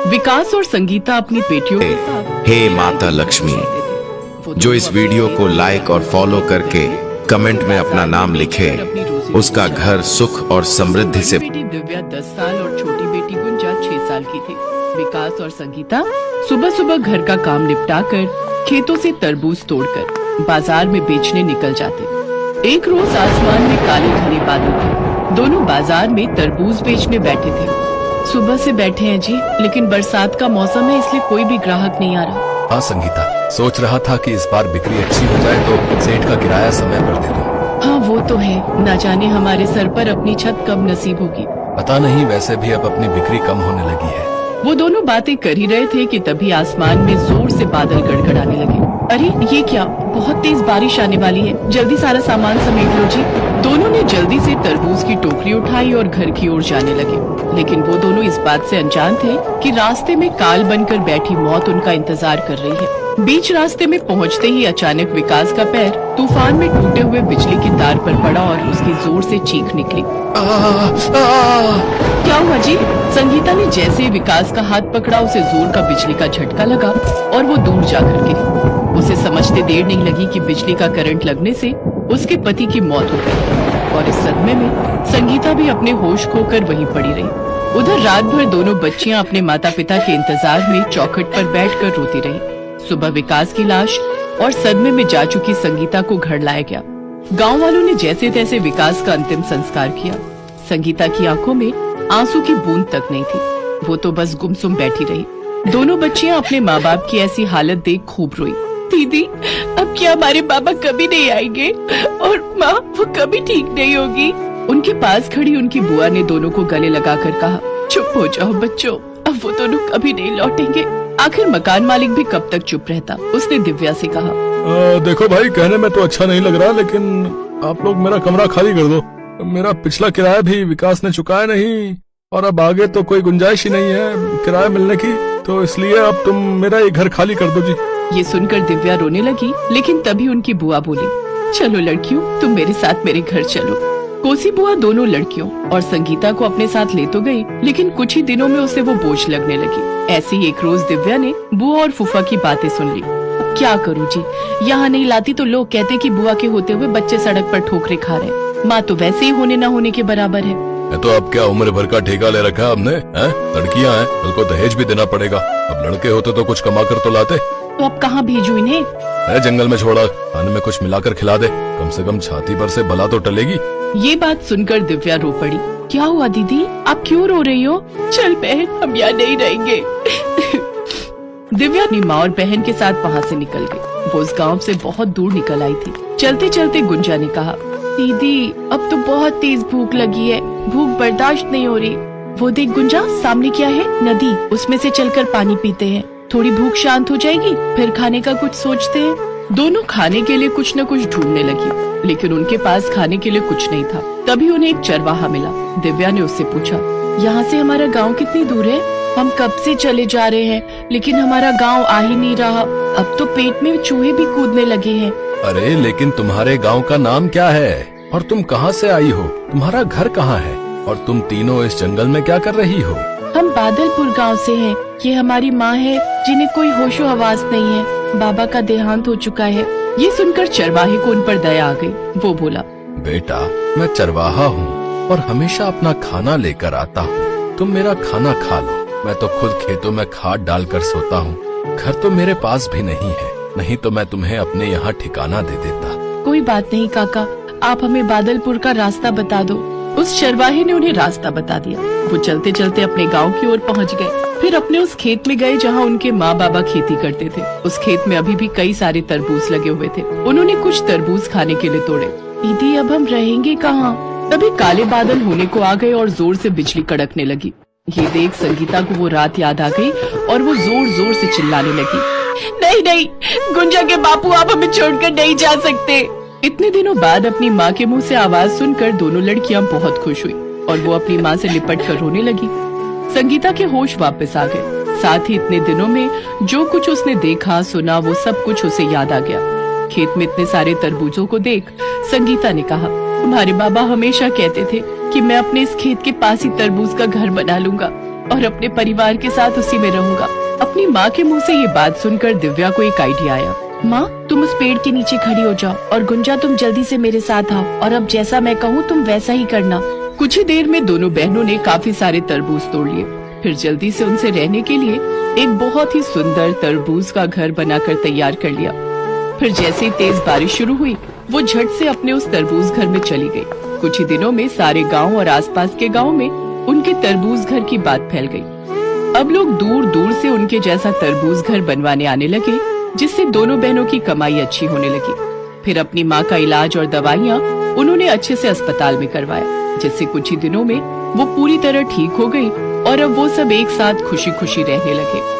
विकास और संगीता अपनी बेटियों के साथ हे माता लक्ष्मी, जो इस वीडियो को लाइक और फॉलो करके कमेंट में अपना नाम लिखे, उसका घर सुख और समृद्धि से। बेटी दिव्या 10 साल और छोटी बेटी गुंजा 6 साल की थी। विकास और संगीता सुबह सुबह घर का काम निपटाकर खेतों से तरबूज तोड़कर बाजार में बेचने निकल जाते। एक रोज आसमान में काले घने बादल थे। दोनों बाजार में तरबूज बेचने बैठे थे। सुबह से बैठे हैं जी, लेकिन बरसात का मौसम है इसलिए कोई भी ग्राहक नहीं आ रहा। हाँ संगीता, सोच रहा था कि इस बार बिक्री अच्छी हो जाए तो सेठ का किराया समय पर दे दूं। हाँ वो तो है, न जाने हमारे सर पर अपनी छत कब नसीब होगी। पता नहीं, वैसे भी अब अपनी बिक्री कम होने लगी है। वो दोनों बातें कर ही रहे थे कि तभी आसमान में जोर से बादल गड़गड़ाने लगे। अरे ये क्या, बहुत तेज बारिश आने वाली है, जल्दी सारा सामान समेट लो जी। दोनों ने जल्दी से तरबूज की टोकरी उठाई और घर की ओर जाने लगे। लेकिन वो दोनों इस बात से अनजान थे कि रास्ते में काल बनकर बैठी मौत उनका इंतजार कर रही है। बीच रास्ते में पहुंचते ही अचानक विकास का पैर तूफान में टूटे हुए बिजली की तार पर पड़ा और उसकी जोर से चीख निकली। क्या हुआ जी? संगीता ने जैसे ही विकास का हाथ पकड़ा, उसे जोर का बिजली का झटका लगा और वो दूर जाकर गिरी। उसे समझते देर नहीं लगी कि बिजली का करंट लगने से उसके पति की मौत हो गई और इस सदमे में संगीता भी अपने होश खोकर वहीं पड़ी रही। उधर रात भर दोनों बच्चियां अपने माता पिता के इंतजार में चौखट पर बैठकर रोती रही। सुबह विकास की लाश और सदमे में जा चुकी संगीता को घर लाया गया। गांव वालों ने जैसे तैसे विकास का अंतिम संस्कार किया। संगीता की आंखों में आंसू की बूंद तक नहीं थी, वो तो बस गुमसुम बैठी रही। दोनों बच्चियां अपने माँ बाप की ऐसी हालत देख खूब रोई। दीदी, अब क्या हमारे बाबा कभी नहीं आएंगे और माँ वो कभी ठीक नहीं होगी। उनके पास खड़ी उनकी बुआ ने दोनों को गले लगाकर कहा, चुप हो जाओ बच्चों, अब वो दोनों कभी नहीं लौटेंगे। आखिर मकान मालिक भी कब तक चुप रहता। उसने दिव्या से कहा, देखो भाई, कहने में तो अच्छा नहीं लग रहा, लेकिन आप लोग मेरा कमरा खाली कर दो। मेरा पिछला किराया भी विकास ने चुकाया नहीं और अब आगे तो कोई गुंजाइश ही नहीं है किराया मिलने की, तो इसलिए अब तुम मेरा ये घर खाली कर दो जी। ये सुनकर दिव्या रोने लगी, लेकिन तभी उनकी बुआ बोली, चलो लड़कियों, तुम मेरे साथ मेरे घर चलो। कोसी बुआ दोनों लड़कियों और संगीता को अपने साथ ले तो गई, लेकिन कुछ ही दिनों में उसे वो बोझ लगने लगी। ऐसे ही एक रोज दिव्या ने बुआ और फूफा की बातें सुन ली। अब क्या करूँ जी, यहाँ नहीं लाती तो लोग कहते कि बुआ के होते हुए बच्चे सड़क पर ठोकरे खा रहे। माँ तो वैसे ही होने न होने के बराबर है। तो अब क्या उम्र भर का ठेका ले रखा है हमने? लड़कियाँ हैं, कल को दहेज भी देना पड़ेगा। अब लड़के होते तो कुछ कमा कर तो लाते। तो अब कहाँ भेजूं इन्हें? जंगल में छोड़ा, खाने में कुछ मिलाकर खिला दे, कम से कम छाती पर से बला तो टलेगी। ये बात सुनकर दिव्या रो पड़ी। क्या हुआ दीदी, आप क्यों रो रही हो? चल बहन, हम यहाँ नहीं रहेंगे। दिव्या अपनी माँ और बहन के साथ वहाँ से निकल गई। वो उस गांव से बहुत दूर निकल आई थी। चलते चलते गुंजा ने कहा, दीदी अब तो बहुत तेज भूख लगी है, भूख बर्दाश्त नहीं हो रही। वो देख गुंजा, सामने क्या है? नदी, उसमें से चलकर पानी पीते हैं, थोड़ी भूख शांत हो जाएगी, फिर खाने का कुछ सोचते हैं। दोनों खाने के लिए कुछ न कुछ ढूंढने लगी, लेकिन उनके पास खाने के लिए कुछ नहीं था। तभी उन्हें एक चरवाहा मिला। दिव्या ने उससे पूछा, यहाँ से हमारा गांव कितनी दूर है? हम कब से चले जा रहे हैं, लेकिन हमारा गांव आ ही नहीं रहा। अब तो पेट में चूहे भी कूदने लगे हैं। अरे लेकिन तुम्हारे गांव का नाम क्या है और तुम कहाँ से आई हो? तुम्हारा घर कहाँ है और तुम तीनों इस जंगल में क्या कर रही हो? हम बादलपुर गांव से हैं। ये हमारी माँ है जिन्हें कोई होशो हवास नहीं है। बाबा का देहांत हो चुका है। ये सुनकर चरवाहे को उन पर दया आ गई। वो बोला, बेटा मैं चरवाहा हूँ और हमेशा अपना खाना लेकर आता हूँ, तुम मेरा खाना खा लो। मैं तो खुद खेतों में खाद डालकर सोता हूँ। घर तो मेरे पास भी नहीं है, नहीं तो मैं तुम्हें अपने यहाँ ठिकाना दे देता। कोई बात नहीं काका, आप हमें बादलपुर का रास्ता बता दो। उस चरवाहे ने उन्हें रास्ता बता दिया। वो चलते चलते अपने गांव की ओर पहुंच गए। फिर अपने उस खेत में गए जहां उनके माँ बाबा खेती करते थे। उस खेत में अभी भी कई सारे तरबूज लगे हुए थे। उन्होंने कुछ तरबूज खाने के लिए तोड़े। दीदी अब हम रहेंगे कहाँ? तभी काले बादल होने को आ गए और जोर से बिजली कड़कने लगी। ये देख संगीता को वो रात याद आ गई और वो जोर जोर से चिल्लाने लगी, नहीं नहीं गुंजा के बापू, आप हमें छोड़कर नहीं जा सकते। इतने दिनों बाद अपनी माँ के मुंह से आवाज सुनकर दोनों लड़कियां बहुत खुश हुई और वो अपनी माँ से लिपट कर रोने लगी। संगीता के होश वापस आ गए। साथ ही इतने दिनों में जो कुछ उसने देखा सुना वो सब कुछ उसे याद आ गया। खेत में इतने सारे तरबूजों को देख संगीता ने कहा, तुम्हारे बाबा हमेशा कहते थे कि मैं अपने इस खेत के पास ही तरबूज का घर बना लूंगा और अपने परिवार के साथ उसी में रहूंगा। अपनी माँ के मुंह से ये बात सुनकर दिव्या को एक आइडिया आया। माँ, तुम उस पेड़ के नीचे खड़ी हो जाओ और गुंजा तुम जल्दी से मेरे साथ आओ और अब जैसा मैं कहूँ तुम वैसा ही करना। कुछ ही देर में दोनों बहनों ने काफी सारे तरबूज तोड़ लिए। फिर जल्दी से उनसे रहने के लिए एक बहुत ही सुंदर तरबूज का घर बनाकर तैयार कर लिया। फिर जैसे ही तेज बारिश शुरू हुई, वो झट से अपने उस तरबूज घर में चली गई। कुछ ही दिनों में सारे गांव और आसपास के गांव में उनके तरबूज घर की बात फैल गई। अब लोग दूर दूर से उनके जैसा तरबूज घर बनवाने आने लगे, जिससे दोनों बहनों की कमाई अच्छी होने लगी। फिर अपनी माँ का इलाज और दवाइयाँ उन्होंने अच्छे से अस्पताल में करवाया, जिससे कुछ ही दिनों में वो पूरी तरह ठीक हो गई और अब वो सब एक साथ खुशी खुशी रहने लगे।